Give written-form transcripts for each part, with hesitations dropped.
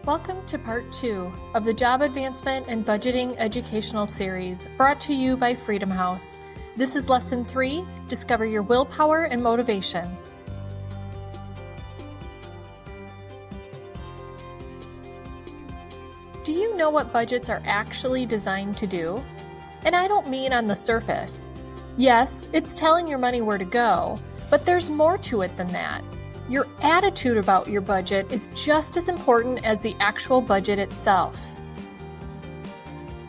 Welcome to Part 2 of the Job Advancement and Budgeting Educational Series brought to you by Freedom House. This is Lesson 3, Discover Your Willpower and Motivation. Do you know what budgets are actually designed to do? And I don't mean on the surface. Yes, it's telling your money where to go, but there's more to it than that. Your attitude about your budget is just as important as the actual budget itself.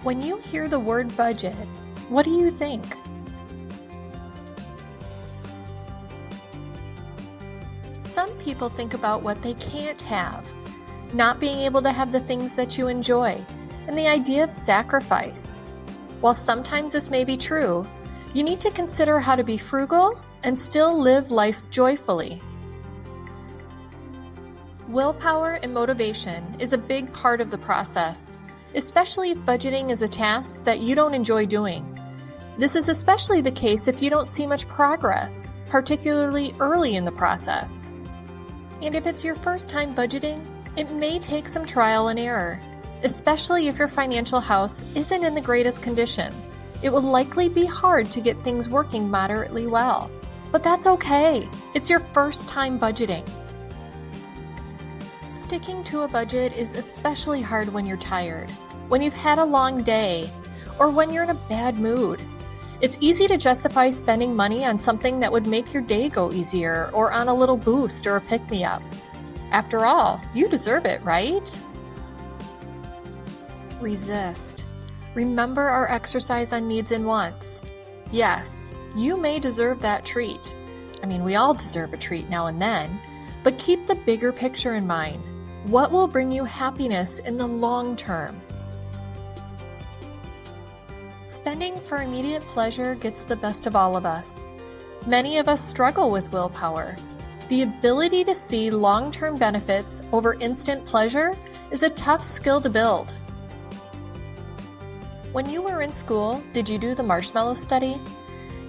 When you hear the word budget, what do you think? Some people think about what they can't have, not being able to have the things that you enjoy, and the idea of sacrifice. While sometimes this may be true, you need to consider how to be frugal and still live life joyfully. Willpower and motivation is a big part of the process, especially if budgeting is a task that you don't enjoy doing. This is especially the case if you don't see much progress, particularly early in the process. And if it's your first time budgeting, it may take some trial and error, especially if your financial house isn't in the greatest condition. It will likely be hard to get things working moderately well. But that's okay. It's your first time budgeting. Sticking to a budget is especially hard when you're tired, when you've had a long day, or when you're in a bad mood. It's easy to justify spending money on something that would make your day go easier or on a little boost or a pick-me-up. After all, you deserve it, right? Resist. Remember our exercise on needs and wants. Yes, you may deserve that treat. I mean, we all deserve a treat now and then, but keep the bigger picture in mind. What will bring you happiness in the long term? Spending for immediate pleasure gets the best of all of us. Many of us struggle with willpower. The ability to see long-term benefits over instant pleasure is a tough skill to build. When you were in school, did you do the marshmallow study?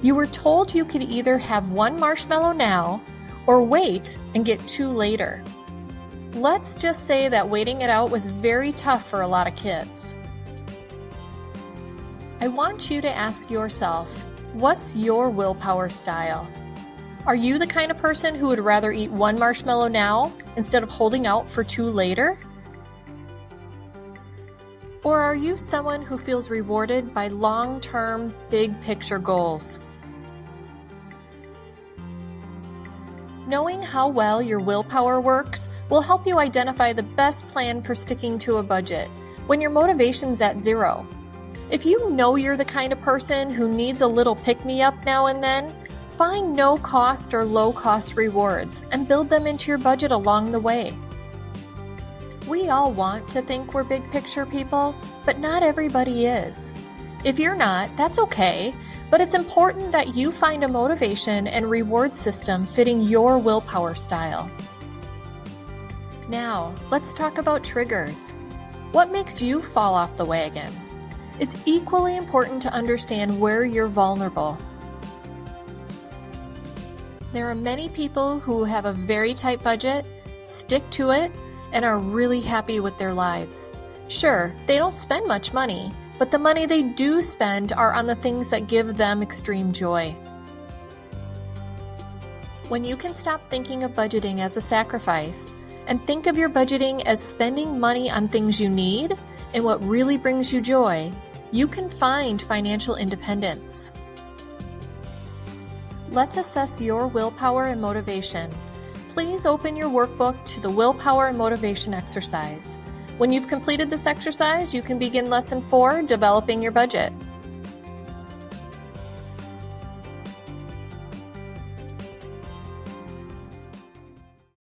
You were told you could either have one marshmallow now or wait and get two later. Let's just say that waiting it out was very tough for a lot of kids. I want you to ask yourself, what's your willpower style? Are you the kind of person who would rather eat one marshmallow now instead of holding out for two later? Or are you someone who feels rewarded by long-term, big-picture goals? Knowing how well your willpower works will help you identify the best plan for sticking to a budget when your motivation's at zero. If you know you're the kind of person who needs a little pick-me-up now and then, find no-cost or low-cost rewards and build them into your budget along the way. We all want to think we're big-picture people, but not everybody is. If you're not, that's okay, but it's important that you find a motivation and reward system fitting your willpower style. Now, let's talk about triggers. What makes you fall off the wagon? It's equally important to understand where you're vulnerable. There are many people who have a very tight budget, stick to it, and are really happy with their lives. Sure, they don't spend much money, but the money they do spend are on the things that give them extreme joy. When you can stop thinking of budgeting as a sacrifice and think of your budgeting as spending money on things you need and what really brings you joy, you can find financial independence. Let's assess your willpower and motivation. Please open your workbook to the Willpower and Motivation exercise. When you've completed this exercise, you can begin Lesson 4, Developing Your Budget.